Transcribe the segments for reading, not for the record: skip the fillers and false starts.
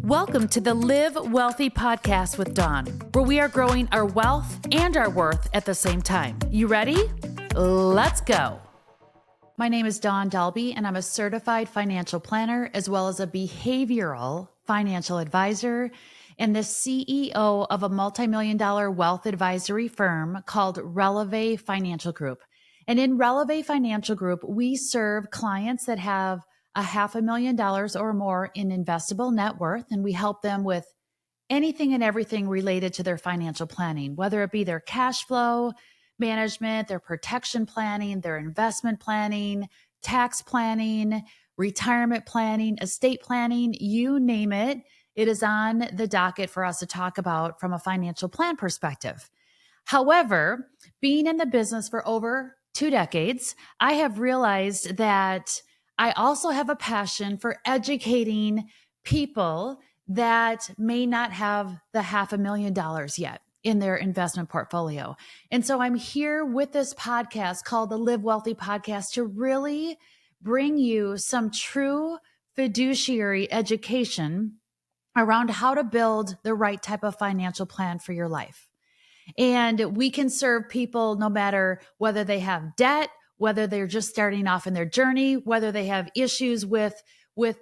Welcome to the Live Wealthy podcast with Dawn, where we are growing our wealth and our worth at the same time. You ready? Let's go. My name is Dawn Dahlby, and I'm a certified financial planner as well as a behavioral financial advisor and the CEO of a multi-million-dollar wealth advisory firm called Releve Financial Group. And in Releve Financial Group, we serve clients that have $500,000 or more in investable net worth, and we help them with anything and everything related to their financial planning, whether it be their cash flow management, their protection planning, their investment planning, tax planning, retirement planning, estate planning, you name it. It is on the docket for us to talk about from a financial plan perspective. However, being in the business for over 2 decades, I have realized that I also have a passion for educating people that may not have the $500,000 yet in their investment portfolio. And so I'm here with this podcast called the Live Wealthy Podcast to really bring you some true fiduciary education around how to build the right type of financial plan for your life. And we can serve people no matter whether they have debt, whether they're just starting off in their journey, whether they have issues with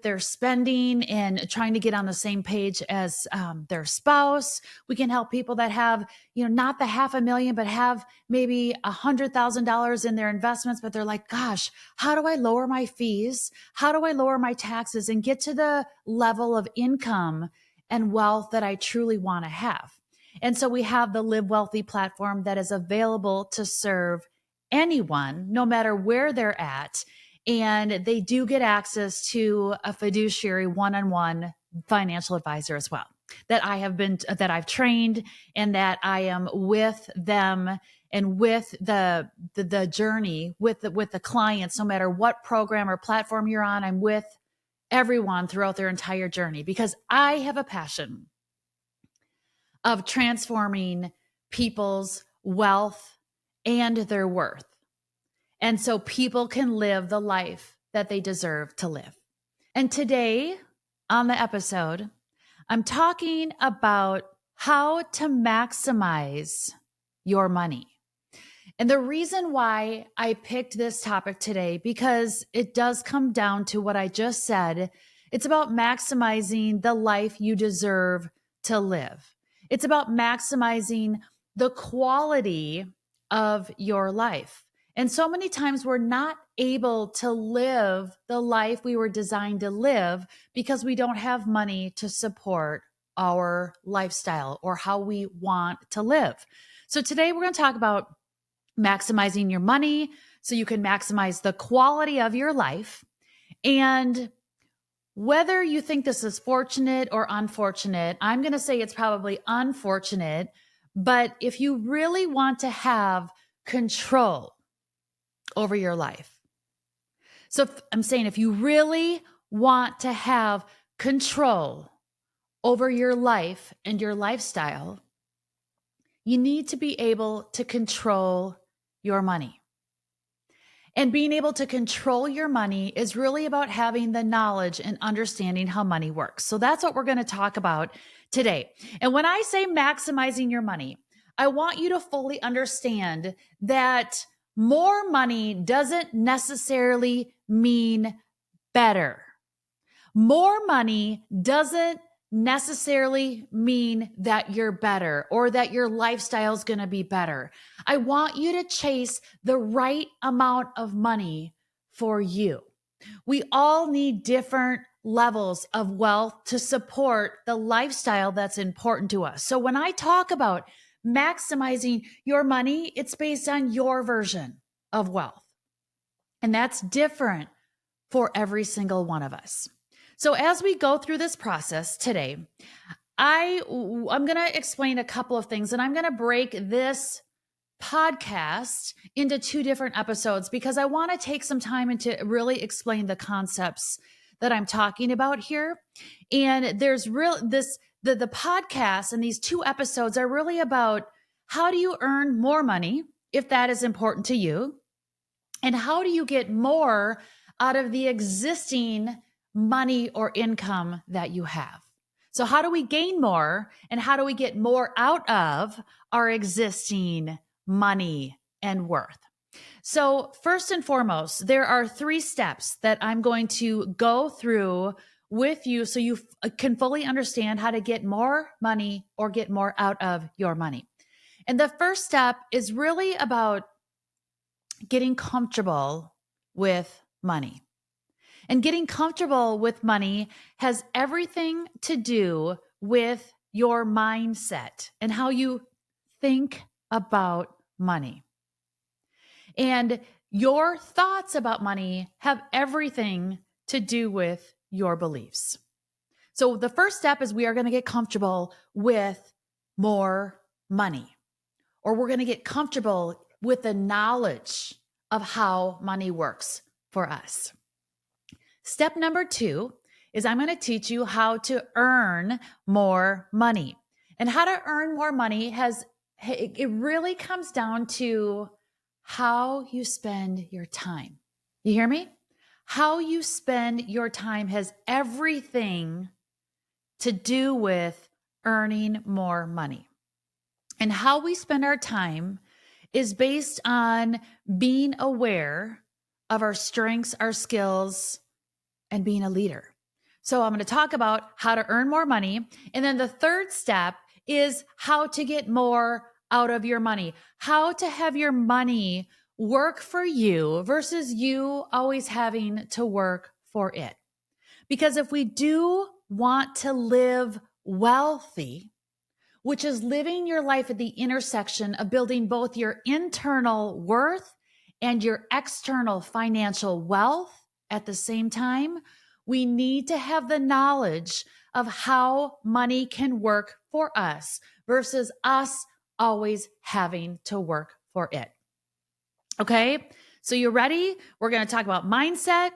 their spending and trying to get on the same page as their spouse. We can help people that have, not the $500,000, but have maybe $100,000 in their investments, but they're like, gosh, how do I lower my fees? How do I lower my taxes and get to the level of income and wealth that I truly want to have? And so we have the Live Wealthy platform that is available to serve anyone, no matter where they're at. And they do get access to a fiduciary one-on-one financial advisor as well that I've trained, and that I am with them and with the journey with the clients, no matter what program or platform you're on. I'm with everyone throughout their entire journey because I have a passion of transforming people's wealth and their worth. And so people can live the life that they deserve to live. And today on the episode, I'm talking about how to maximize your money. And the reason why I picked this topic today, because it does come down to what I just said. It's about maximizing the life you deserve to live. It's about maximizing the quality of your life. And so many times we're not able to live the life we were designed to live because we don't have money to support our lifestyle or how we want to live. So today we're going to talk about maximizing your money so you can maximize the quality of your life. And whether you think this is fortunate or unfortunate, I'm going to say it's probably unfortunate. But if you really want to have control over your life, so I'm saying if you really want to have control over your life and your lifestyle, you need to be able to control your money. And being able to control your money is really about having the knowledge and understanding how money works. So that's what we're going to talk about today. And when I say maximizing your money, I want you to fully understand that more money doesn't necessarily mean better. More money doesn't necessarily mean that you're better or that your lifestyle is going to be better. I want you to chase the right amount of money for you. We all need different levels of wealth to support the lifestyle that's important to us. So when I talk about maximizing your money, it's based on your version of wealth. And that's different for every single one of us. So as we go through this process today, I'm going to explain a couple of things, and I'm going to break this podcast into 2 different episodes because I want to take some time to really explain the concepts that I'm talking about here. And there's the podcast and these 2 episodes are really about how do you earn more money if that is important to you, and how do you get more out of the existing money or income that you have. So how do we gain more and how do we get more out of our existing money and worth? So first and foremost, there are 3 steps that I'm going to go through with you so you can fully understand how to get more money or get more out of your money. And the first step is really about getting comfortable with money. And getting comfortable with money has everything to do with your mindset and how you think about money. And your thoughts about money have everything to do with your beliefs. So the first step is we are going to get comfortable with more money, or we're going to get comfortable with the knowledge of how money works for us. Step number 2 is I'm going to teach you how to earn more money. And how to earn more money it really comes down to how you spend your time. You hear me? How you spend your time has everything to do with earning more money. And how we spend our time is based on being aware of our strengths, our skills, and being a leader. So I'm going to talk about how to earn more money. And then the third step is how to get more out of your money, how to have your money work for you versus you always having to work for it. Because if we do want to live wealthy, which is living your life at the intersection of building both your internal worth and your external financial wealth at the same time, we need to have the knowledge of how money can work for us versus us always having to work for it. Okay, so you ready? We're going to talk about mindset,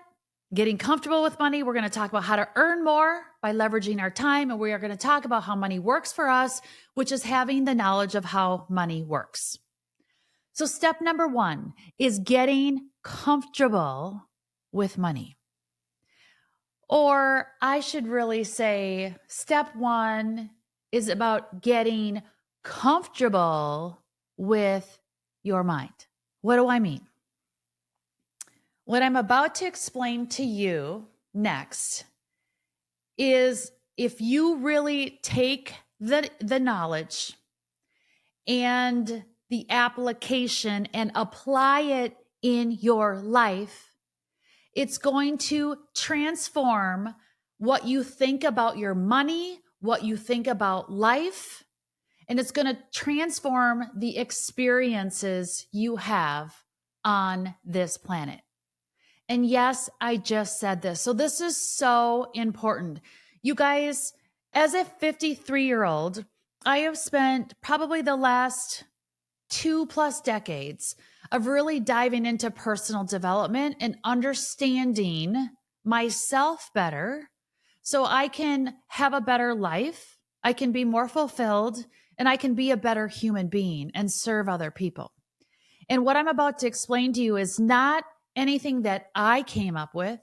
getting comfortable with money. We're going to talk about how to earn more by leveraging our time. And we are going to talk about how money works for us, which is having the knowledge of how money works. So step number 1 is getting comfortable with money. Or I should really say step 1 is about getting comfortable with your mind. What do I mean? What I'm about to explain to you next is if you really take the knowledge and the application and apply it in your life, it's going to transform what you think about your money, what you think about life, and it's going to transform the experiences you have on this planet. And yes, I just said this. So this is so important. You guys, as a 53-year-old, I have spent probably the last 2+ decades of really diving into personal development and understanding myself better so I can have a better life, I can be more fulfilled, and I can be a better human being and serve other people. And what I'm about to explain to you is not anything that I came up with,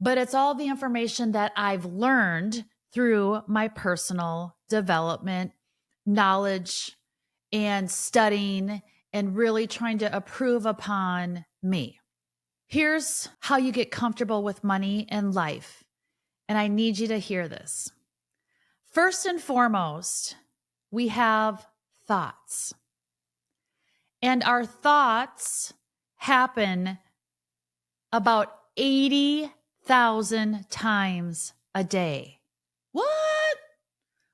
but it's all the information that I've learned through my personal development, knowledge, and studying, and really trying to improve upon me. Here's how you get comfortable with money and life. And I need you to hear this. First and foremost, we have thoughts. And our thoughts happen about 80,000 times a day. What?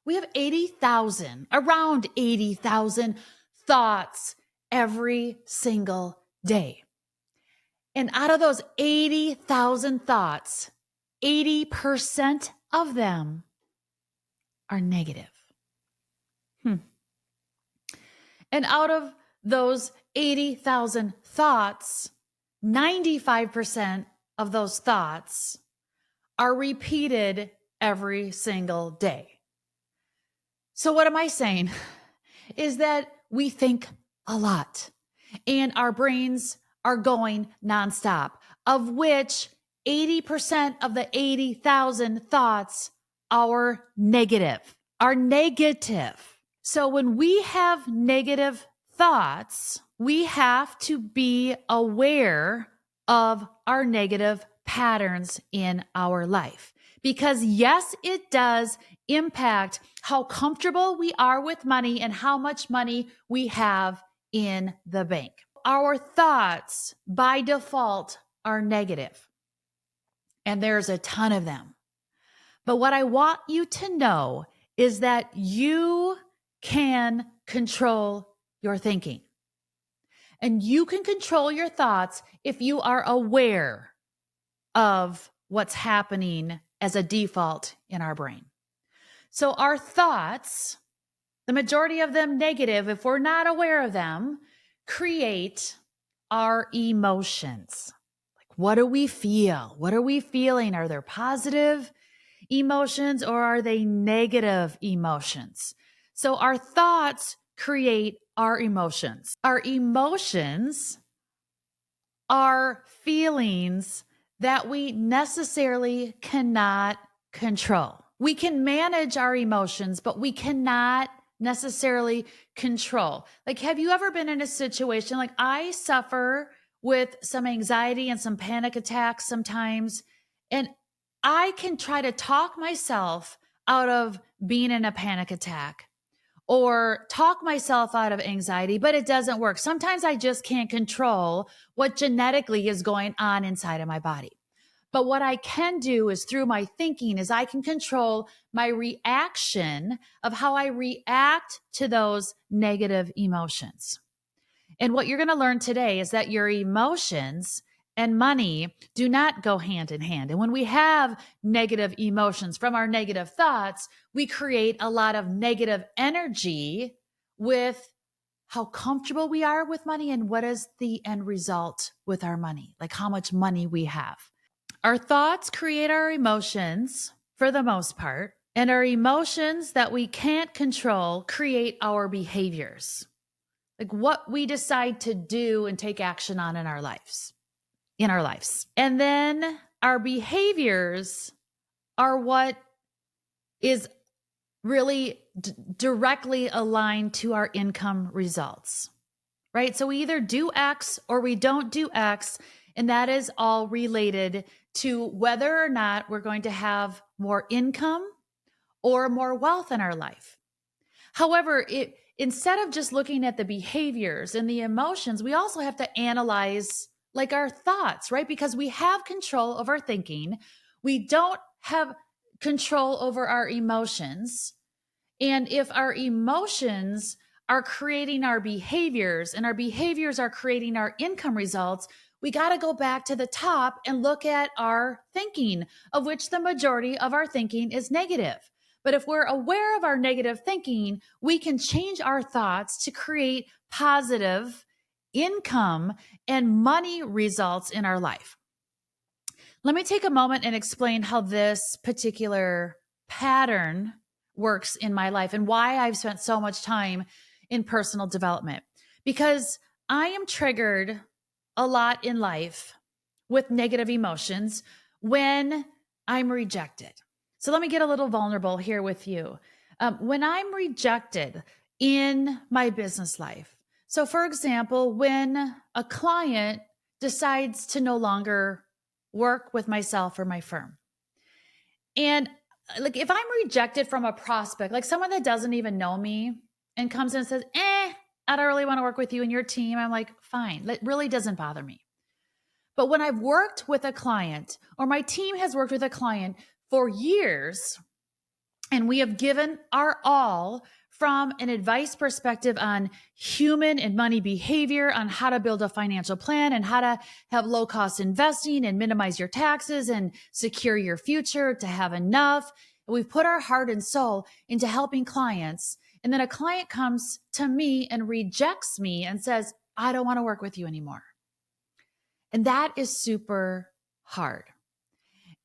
We have around 80,000 thoughts every single day. And out of those 80,000 thoughts, 80% of them are negative. And out of those 80,000 thoughts, 95% of those thoughts are repeated every single day. So what am I saying? Is that we think a lot and our brains are going nonstop, of which 80% of the 80,000 thoughts our negative. So when we have negative thoughts, we have to be aware of our negative patterns in our life. Because yes, it does impact how comfortable we are with money and how much money we have in the bank. Our thoughts by default are negative, and there's a ton of them. But what I want you to know is that you can control your thinking. And you can control your thoughts if you are aware of what's happening as a default in our brain. So our thoughts, the majority of them negative, if we're not aware of them, create our emotions. Like, what do we feel? What are we feeling? Are there positive emotions or are they negative emotions? So our thoughts create our emotions. Our emotions are feelings that we necessarily cannot control. We can manage our emotions, but we cannot necessarily control. Like, have you ever been in a situation, like I suffer with some anxiety and some panic attacks sometimes, and I can try to talk myself out of being in a panic attack or talk myself out of anxiety, but it doesn't work. Sometimes I just can't control what genetically is going on inside of my body. But what I can do is through my thinking is I can control my reaction of how I react to those negative emotions. And what you're going to learn today is that your emotions and money do not go hand in hand. And when we have negative emotions from our negative thoughts, we create a lot of negative energy with how comfortable we are with money and what is the end result with our money, like how much money we have. Our thoughts create our emotions for the most part, and our emotions that we can't control create our behaviors, like what we decide to do and take action on in our lives. And then our behaviors are what is really directly aligned to our income results, right? So we either do X or we don't do X, and that is all related to whether or not we're going to have more income or more wealth in our life. However, instead of just looking at the behaviors and the emotions, we also have to analyze like our thoughts, right? Because we have control of our thinking. We don't have control over our emotions. And if our emotions are creating our behaviors and our behaviors are creating our income results, we got to go back to the top and look at our thinking, of which the majority of our thinking is negative. But if we're aware of our negative thinking, we can change our thoughts to create positive income and money results in our life. Let me take a moment and explain how this particular pattern works in my life and why I've spent so much time in personal development. Because I am triggered a lot in life with negative emotions when I'm rejected. So let me get a little vulnerable here with you. When I'm rejected in my business life. So for example, when a client decides to no longer work with myself or my firm. And like if I'm rejected from a prospect, like someone that doesn't even know me and comes in and says, I don't really want to work with you and your team. I'm like, fine, that really doesn't bother me. But when I've worked with a client or my team has worked with a client for years and we have given our all from an advice perspective on human and money behavior, on how to build a financial plan and how to have low cost investing and minimize your taxes and secure your future to have enough. We've put our heart and soul into helping clients. And then a client comes to me and rejects me and says, I don't want to work with you anymore. And that is super hard.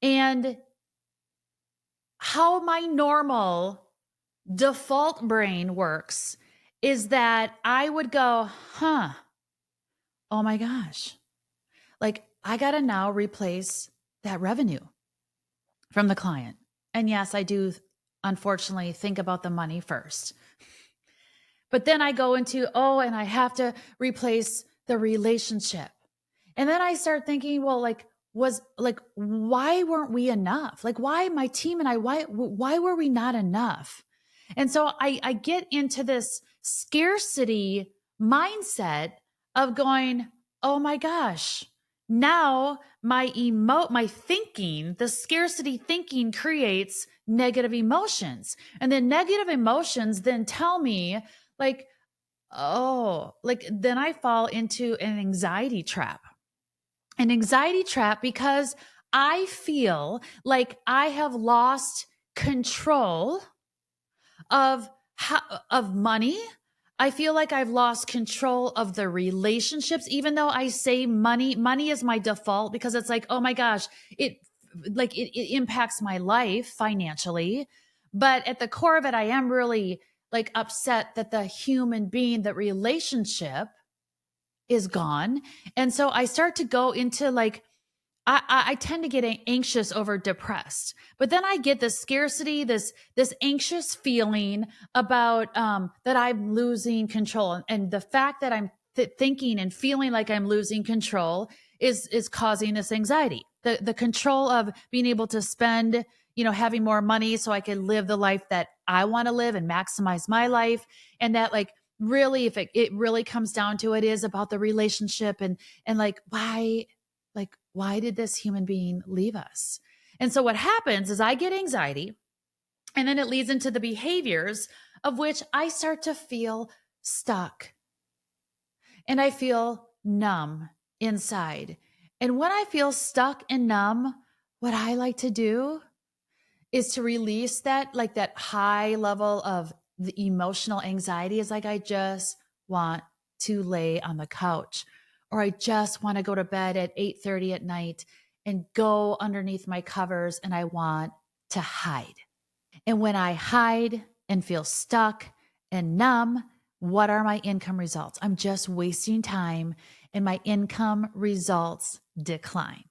And how my normal default brain works is that I would go, oh my gosh, like I got to now replace that revenue from the client. And yes, I do unfortunately think about the money first. But then I go into, and I have to replace the relationship. And then I start thinking, well, why weren't we enough? Like, why my team and I, why were we not enough? And so I get into this scarcity mindset of going, oh my gosh, now my thinking, the scarcity thinking creates negative emotions. And then negative emotions then tell me like, then I fall into an anxiety trap. An anxiety trap because I feel like I have lost control of money. I feel like I've lost control of the relationships, even though I say money is my default because it's like, oh my gosh, it impacts my life financially. But at the core of it, I am really like upset that the human being, that relationship is gone. And so I start to go into like, I tend to get anxious over depressed, but then I get this scarcity, this anxious feeling about that I'm losing control, and the fact that I'm thinking and feeling like I'm losing control is causing this anxiety. The control of being able to spend, having more money so I can live the life that I want to live and maximize my life, and that like really, if it really comes down to it, is about the relationship and like why did this human being leave us? And so what happens is I get anxiety, and then it leads into the behaviors of which I start to feel stuck and I feel numb inside. And when I feel stuck and numb, what I like to do is to release that high level of the emotional anxiety. Is like, I just want to lay on the couch, or I just want to go to bed at 8:30 at night and go underneath my covers, and I want to hide. And when I hide and feel stuck and numb, what are my income results? I'm just wasting time, and my income results decline.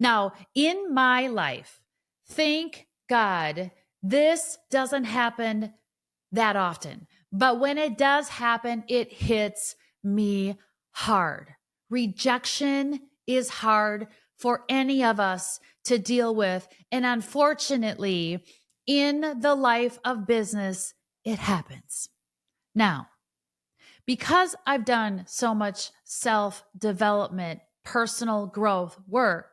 Now, in my life, thank God, this doesn't happen that often. But when it does happen, it hits me hard. Rejection is hard for any of us to deal with. And unfortunately, in the life of business, it happens. Now, because I've done so much self-development, personal growth work,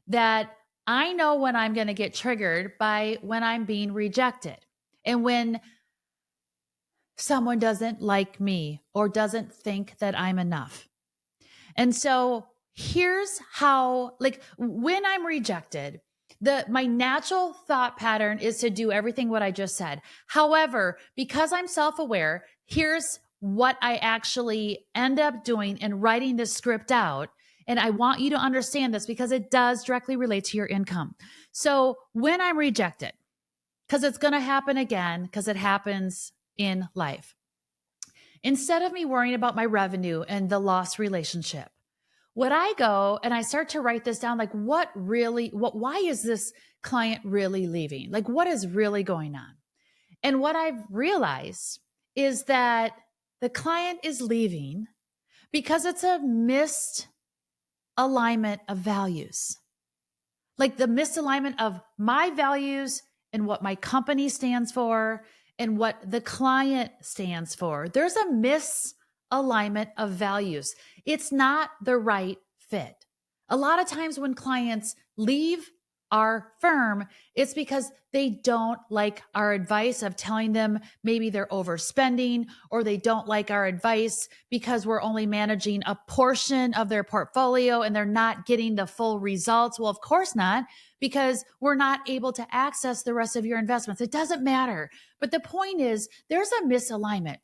that I know when I'm going to get triggered by when I'm being rejected and when someone doesn't like me or doesn't think that I'm enough. And so here's how, like when I'm rejected, my natural thought pattern is to do everything what I just said. However, because I'm self-aware, here's what I actually end up doing and writing this script out. And I want you to understand this because it does directly relate to your income. So when I'm rejected, because it's going to happen again, because it happens in life, instead of me worrying about my revenue and the lost relationship, what I go and I start to write this down, like why is this client really leaving? Like what is really going on? And what I've realized is that the client is leaving because it's a missed alignment of values, like the misalignment of my values and what my company stands for and what the client stands for. There's a misalignment of values. It's not the right fit. A lot of times when clients leave our firm, it's because they don't like our advice of telling them maybe they're overspending, or they don't like our advice because we're only managing a portion of their portfolio and they're not getting the full results. Well, of course not, because we're not able to access the rest of your investments. It doesn't matter. But the point is, there's a misalignment.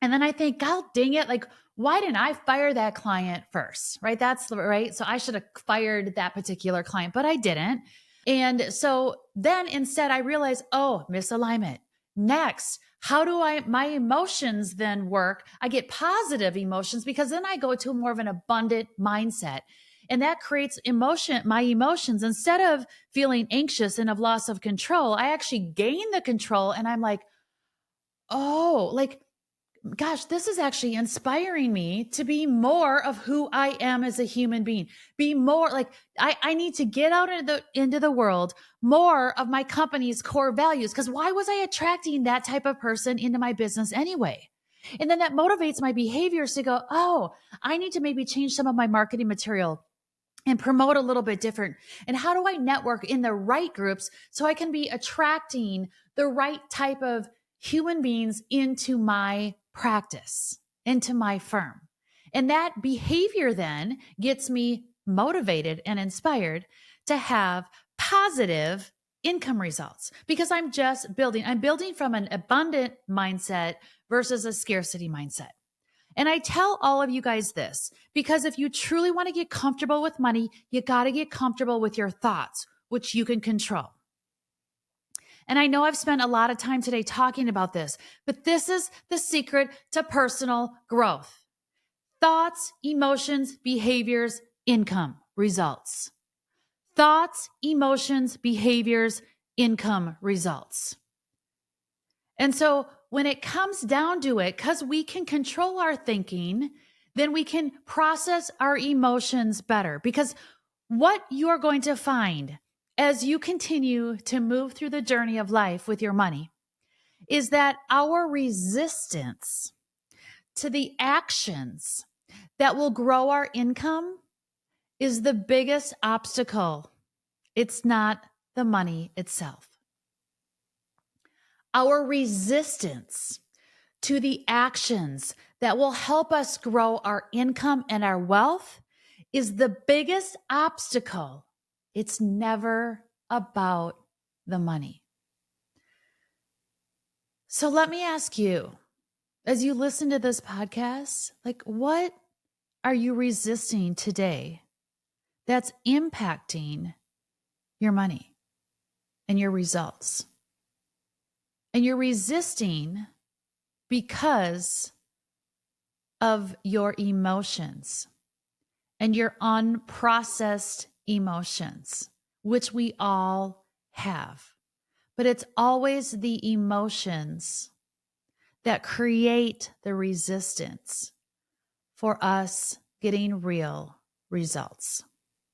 And then I think, God dang it, like, why didn't I fire that client first? Right? That's right. So I should have fired that particular client, but I didn't. And so then instead I realized, misalignment. Next, how do my emotions then work? I get positive emotions because then I go to more of an abundant mindset. And that creates my emotions. Instead of feeling anxious and of loss of control, I actually gain the control. And I'm like, oh, like, gosh, this is actually inspiring me to be more of who I am as a human being. Be more like I need to get out into the world more of my company's core values. Because why was I attracting that type of person into my business anyway? And then that motivates my behaviors to go, oh, I need to maybe change some of my marketing material and promote a little bit different. And how do I network in the right groups so I can be attracting the right type of human beings into my practice, into my firm? And that behavior then gets me motivated and inspired to have positive income results because I'm building from an abundant mindset versus a scarcity mindset. And I tell all of you guys this because if you truly want to get comfortable with money, you got to get comfortable with your thoughts, which you can control. And I know I've spent a lot of time today talking about this, but this is the secret to personal growth. Thoughts, emotions, behaviors, income, results. Thoughts, emotions, behaviors, income, results. And so when it comes down to it, because we can control our thinking, then we can process our emotions better. Because what you're going to find as you continue to move through the journey of life with your money is that our resistance to the actions that will grow our income is the biggest obstacle. It's not the money itself. Our resistance to the actions that will help us grow our income and our wealth is the biggest obstacle. It's never about the money. So let me ask you, as you listen to this podcast, like what are you resisting today that's impacting your money and your results? And you're resisting because of your emotions and your unprocessed emotions, which we all have. But it's always the emotions that create the resistance for us getting real results.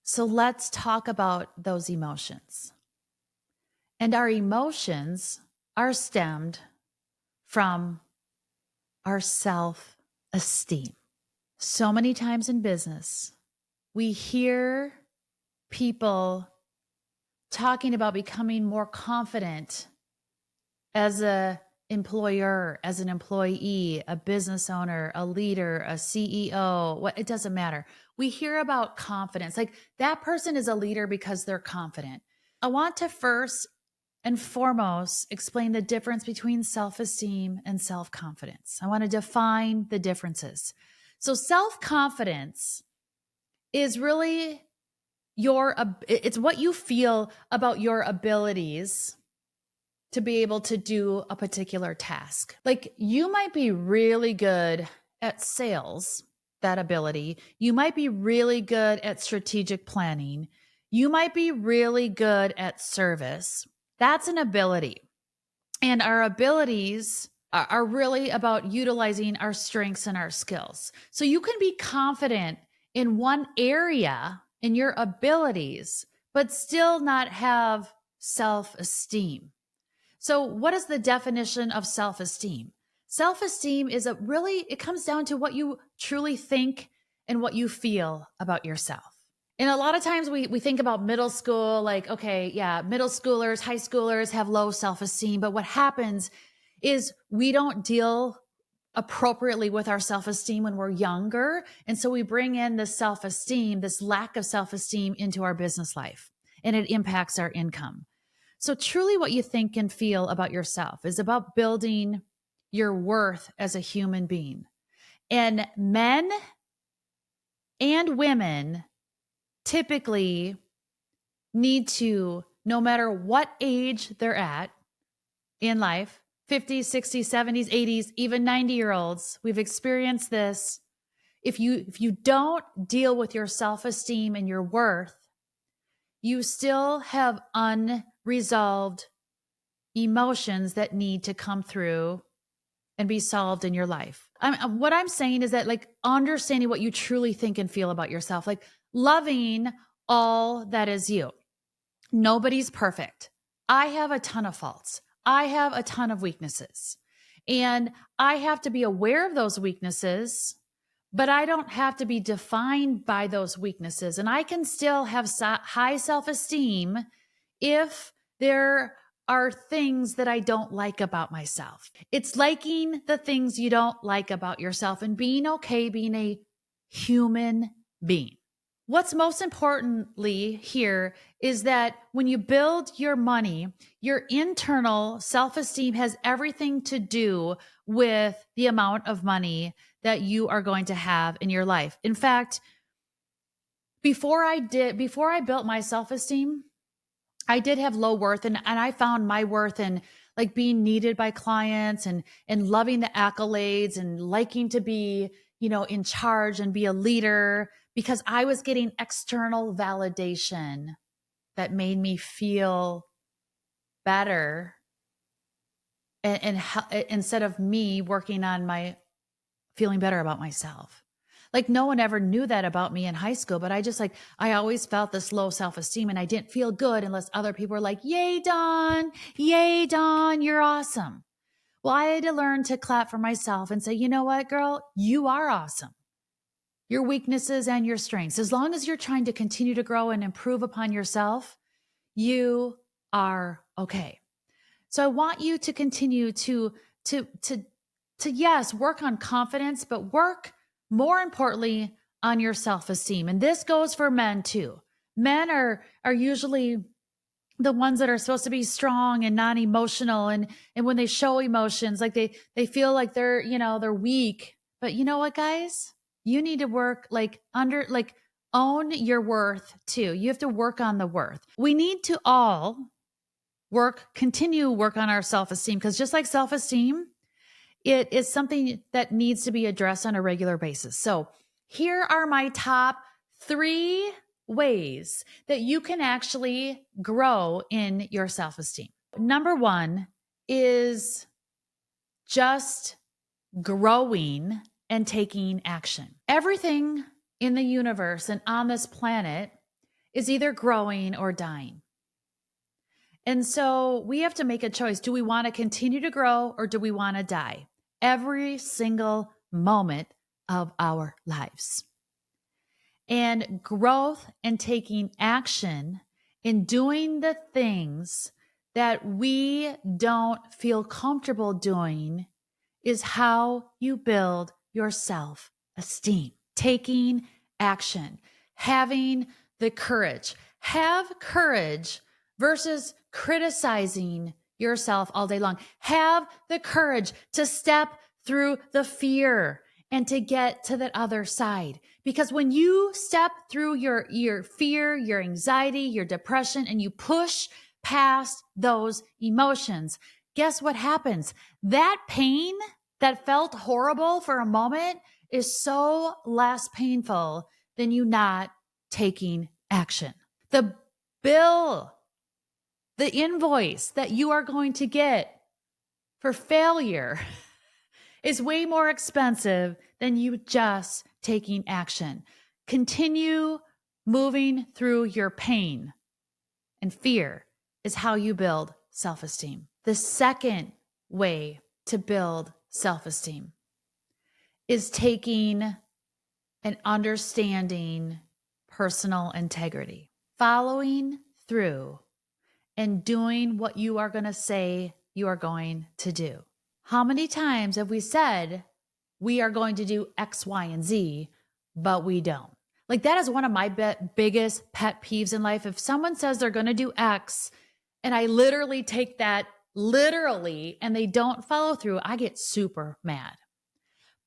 So let's talk about those emotions. And our emotions are stemmed from our self-esteem. So many times in business, we hear people talking about becoming more confident as an employer, as an employee, a business owner, a leader, a CEO, it doesn't matter. We hear about confidence. Like that person is a leader because they're confident. I want to first and foremost explain the difference between self-esteem and self-confidence. I want to define the differences. So self-confidence is really it's what you feel about your abilities to be able to do a particular task. Like you might be really good at sales, that ability. You might be really good at strategic planning. You might be really good at service. That's an ability. And our abilities are really about utilizing our strengths and our skills. So you can be confident in one area in your abilities, but still not have self-esteem. So what is the definition of self-esteem? Self-esteem is it comes down to what you truly think and what you feel about yourself. And a lot of times we think about middle school, like, okay, yeah, middle schoolers, high schoolers have low self-esteem. But what happens is we don't deal appropriately with our self-esteem when we're younger. And so we bring in this self-esteem, this lack of self-esteem into our business life, and it impacts our income. So truly what you think and feel about yourself is about building your worth as a human being. And men and women typically need to, no matter what age they're at in life, 50s, 60s, 70s, 80s, even 90-year-olds, we've experienced this. if you don't deal with your self-esteem and your worth, you still have unresolved emotions that need to come through and be solved in your life. What I'm saying is that, like, understanding what you truly think and feel about yourself, like loving all that is you. Nobody's perfect. I have a ton of faults. I have a ton of weaknesses. And I have to be aware of those weaknesses, but I don't have to be defined by those weaknesses. And I can still have high self-esteem if there are things that I don't like about myself. It's liking the things you don't like about yourself and being okay being a human being. What's most importantly here is that when you build your money, your internal self-esteem has everything to do with the amount of money that you are going to have in your life. In fact, before I built my self-esteem, I did have low worth, and I found my worth in like being needed by clients and loving the accolades and liking to be, in charge and be a leader, because I was getting external validation that made me feel better, and instead of me working on my feeling better about myself. Like, no one ever knew that about me in high school, but I always felt this low self-esteem, and I didn't feel good unless other people were like, yay, Dawn, you're awesome. Well, I had to learn to clap for myself and say, you know what, girl, you are awesome. Your weaknesses and your strengths, as long as you're trying to continue to grow and improve upon yourself, you are okay. So I want you to continue to yes, work on confidence, but work more importantly on your self-esteem. And this goes for men too. Men are usually the ones that are supposed to be strong and non-emotional. And when they show emotions, like they feel like they're weak. But you know what, guys? You need to work own your worth too. You have to work on the worth. We need to all continue work on our self-esteem, because just like self-esteem, it is something that needs to be addressed on a regular basis. So here are my top 3 ways that you can actually grow in your self-esteem. Number 1 is just growing and taking action. Everything in the universe and on this planet is either growing or dying. And so we have to make a choice. Do we want to continue to grow, or do we want to die? Every single moment of our lives. And growth and taking action in doing the things that we don't feel comfortable doing is how you build your self-esteem. Taking action, having the courage. Have courage versus criticizing yourself all day long. Have the courage to step through the fear and to get to the other side. Because when you step through your fear, your anxiety, your depression, and you push past those emotions, guess what happens? That pain that felt horrible for a moment is so less painful than you not taking action. The bill, the invoice that you are going to get for failure is way more expensive than you just taking action. Continue moving through your pain, and fear is how you build self-esteem. The second way to build self-esteem is taking and understanding personal integrity, following through and doing what you are going to say you are going to do. How many times have we said we are going to do X, Y, and Z, but we don't? Like, that is one of my biggest pet peeves in life. If someone says they're going to do X and I literally take that literally and they don't follow through, I get super mad.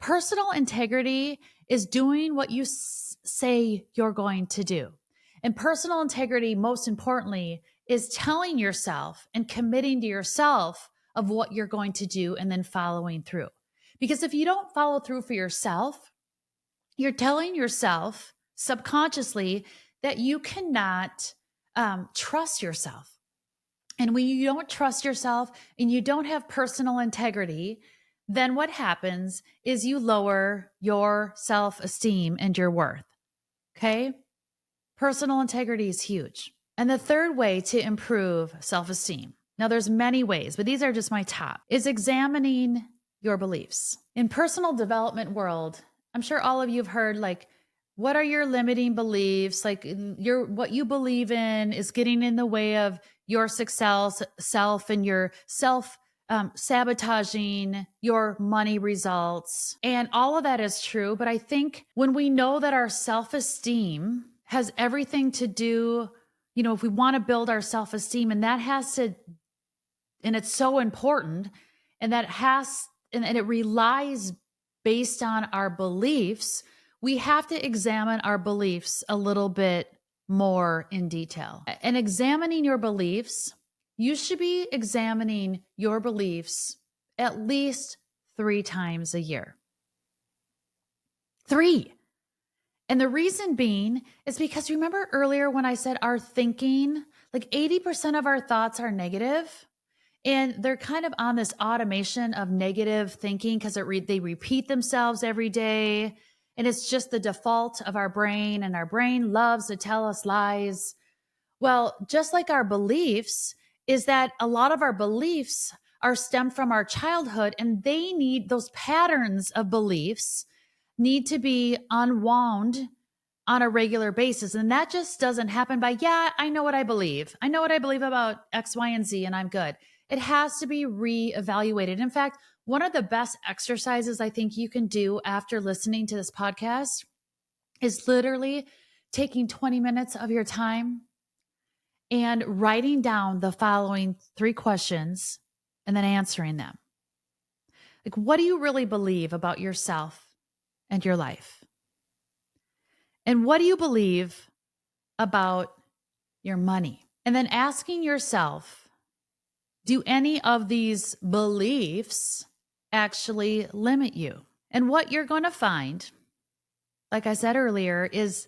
Personal integrity is doing what you say you're going to do. And personal integrity, most importantly, is telling yourself and committing to yourself of what you're going to do and then following through. Because if you don't follow through for yourself, You're telling yourself subconsciously that you cannot trust yourself. And when you don't trust yourself and you don't have personal integrity, then what happens is you lower your self-esteem and your worth. Okay? Personal integrity is huge. And the third way to improve self-esteem, now there's many ways, but these are just my top, is examining your beliefs. In personal development world, I'm sure all of you have heard, like, what are your limiting beliefs? Like, what you believe in is getting in the way of your success, self, and your sabotaging your money results. And all of that is true. But I think when we know that our self-esteem has everything to do, if we want to build our self-esteem, and that has to, and it's so important, and it relies based on our beliefs, we have to examine our beliefs a little bit more in detail. And examining your beliefs, you should be examining your beliefs at least 3 times a year. 3. And the reason being is because remember earlier when I said our thinking, like 80% of our thoughts are negative, and they're kind of on this automation of negative thinking because they repeat themselves every day. And it's just the default of our brain, and our brain loves to tell us lies. Well, just like our beliefs, is that a lot of our beliefs are stemmed from our childhood, and those patterns of beliefs need to be unwound on a regular basis. And that just doesn't happen by, I know what I believe. I know what I believe about X, Y, and Z, and I'm good. It has to be reevaluated. In fact, one of the best exercises I think you can do after listening to this podcast is literally taking 20 minutes of your time and writing down the following 3 questions and then answering them. Like, what do you really believe about yourself and your life? And what do you believe about your money? And then asking yourself, do any of these beliefs actually limit you? And what you're going to find, like I said earlier, is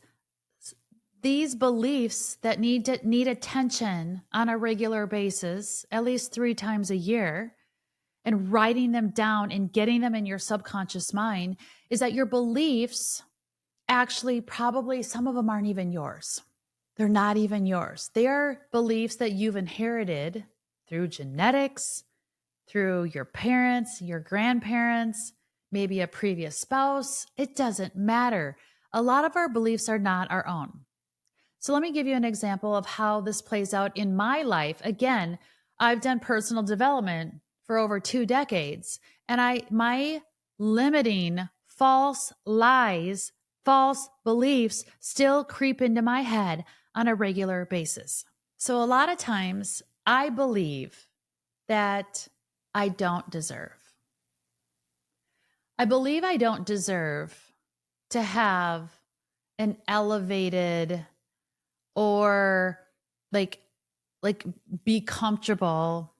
these beliefs that need attention on a regular basis, at least 3 times a year, and writing them down and getting them in your subconscious mind, is that your beliefs actually probably some of them aren't even yours. They're not even yours. They are beliefs that you've inherited through genetics, through your parents, your grandparents, maybe a previous spouse. It doesn't matter. A lot of our beliefs are not our own. So let me give you an example of how this plays out in my life. Again, I've done personal development for over 2 decades, and my limiting false lies, false beliefs still creep into my head on a regular basis. So a lot of times I believe that I don't deserve. I believe I don't deserve to have an elevated or like be comfortable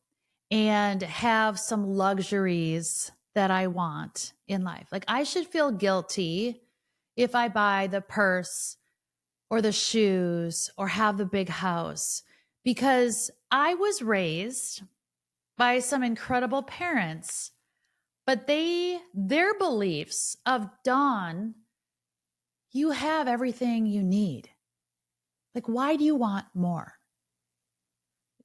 and have some luxuries that I want in life. Like, I should feel guilty if I buy the purse or the shoes or have the big house, because I was raised by some incredible parents, but their beliefs of, Dawn, you have everything you need. Like, why do you want more?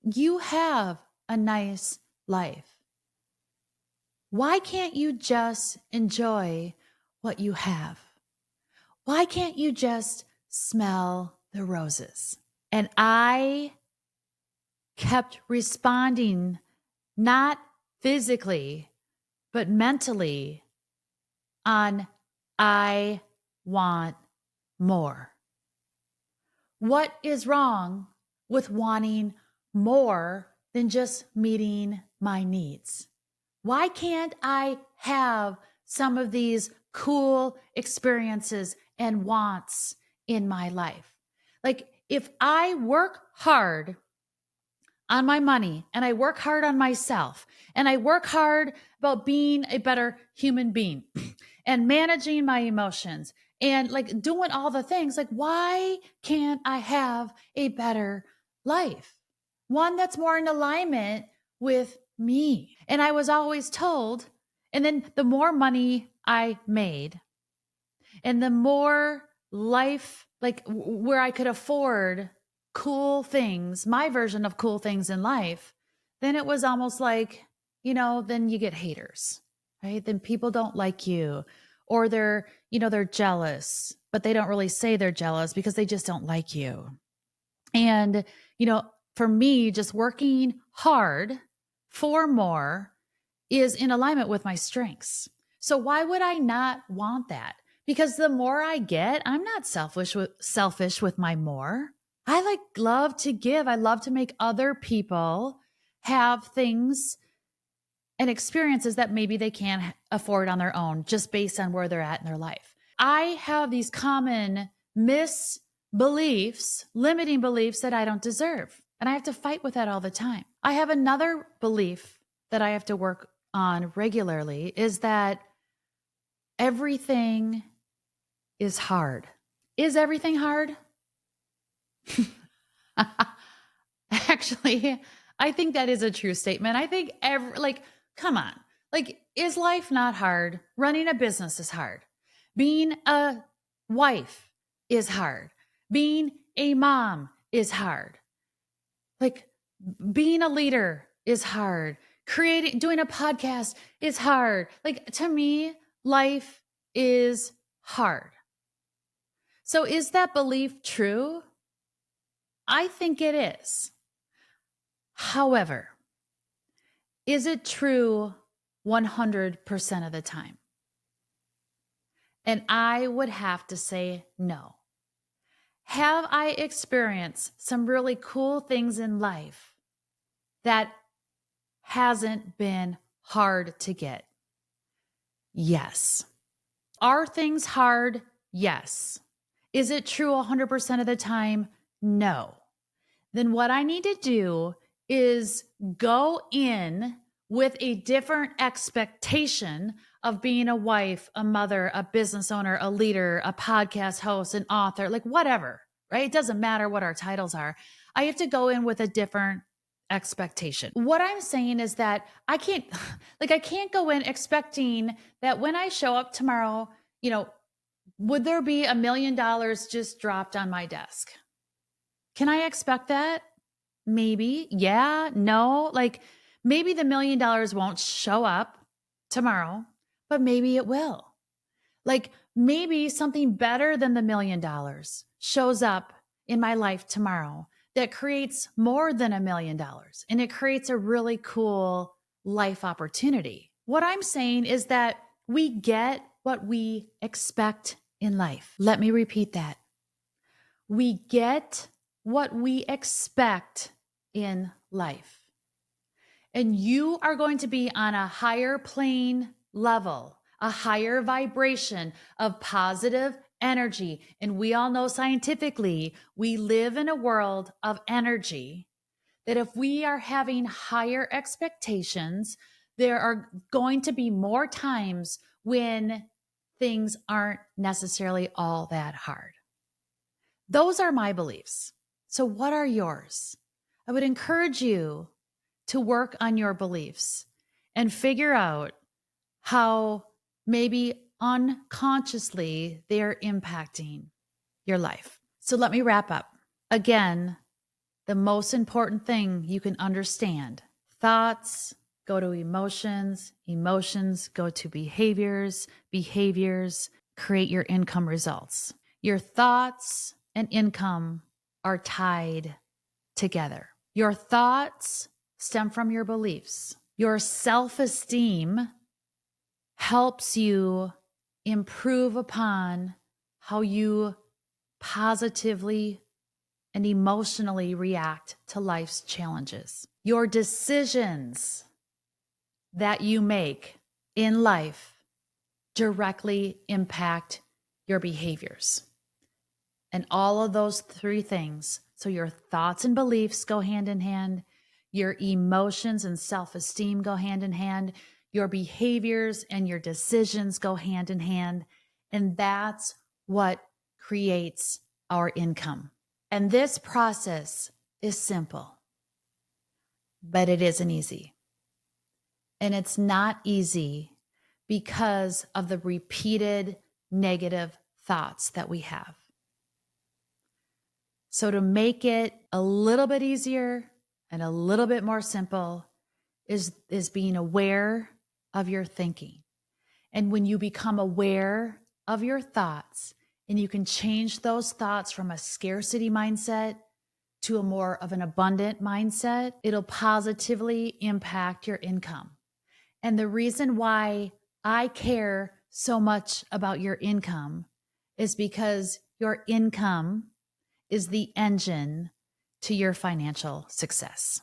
You have a nice life. Why can't you just enjoy what you have? Why can't you just smell the roses? And I kept responding, not physically, but mentally, on I want more. What is wrong with wanting more than just meeting my needs? Why can't I have some of these cool experiences and wants in my life? Like, if I work hard on my money, and I work hard on myself, and I work hard about being a better human being and managing my emotions and like doing all the things. Like, why can't I have a better life? One that's more in alignment with me. And I was always told, and then the more money I made and the more life, like where I could afford cool things, my version of cool things in life, then it was almost like, then you get haters, right? Then people don't like you, or they're jealous, but they don't really say they're jealous because they just don't like you. And, for me, just working hard for more is in alignment with my strengths. So why would I not want that? Because the more I get, I'm not selfish with my more. I love to give. I love to make other people have things and experiences that maybe they can't afford on their own, just based on where they're at in their life. I have these common misbeliefs, limiting beliefs that I don't deserve. And I have to fight with that all the time. I have another belief that I have to work on regularly, is that everything is hard. Is everything hard? Actually, I think that is a true statement. I think come on. Is life not hard? Running a business is hard. Being a wife is hard. Being a mom is hard. Being a leader is hard. Doing a podcast is hard. To me, life is hard. So is that belief true? I think it is. However, is it true 100% of the time? And I would have to say no. Have I experienced some really cool things in life that hasn't been hard to get? Yes. Are things hard? Yes. Is it true 100% of the time? No. Then what I need to do is go in with a different expectation of being a wife, a mother, a business owner, a leader, a podcast host, an author, whatever, right? It doesn't matter what our titles are. I have to go in with a different expectation. What I'm saying is that I can't go in expecting that when I show up tomorrow, would there be $1 million just dropped on my desk? Can I expect that? Maybe. Yeah. No. Maybe the $1 million won't show up tomorrow, but maybe it will. Maybe something better than the $1 million shows up in my life tomorrow that creates more than $1 million, and it creates a really cool life opportunity. What I'm saying is that we get what we expect in life. Let me repeat that. We get what we expect in life. And you are going to be on a higher plane level, a higher vibration of positive energy. And we all know scientifically, we live in a world of energy, that if we are having higher expectations, there are going to be more times when things aren't necessarily all that hard. Those are my beliefs. So what are yours? I would encourage you to work on your beliefs and figure out how maybe unconsciously they're impacting your life. So let me wrap up. Again, the most important thing you can understand: thoughts go to emotions, emotions go to behaviors, behaviors create your income results. Your thoughts and income are tied together. Your thoughts stem from your beliefs. Your self-esteem helps you improve upon how you positively and emotionally react to life's challenges. Your decisions that you make in life directly impact your behaviors. And all of those three things, so your thoughts and beliefs go hand in hand, your emotions and self-esteem go hand in hand, your behaviors and your decisions go hand in hand. And that's what creates our income. And this process is simple, but it isn't easy. And it's not easy because of the repeated negative thoughts that we have. So to make it a little bit easier and a little bit more simple is being aware of your thinking. And when you become aware of your thoughts and you can change those thoughts from a scarcity mindset to a more of an abundant mindset, it'll positively impact your income. And the reason why I care so much about your income is because your income is the engine to your financial success.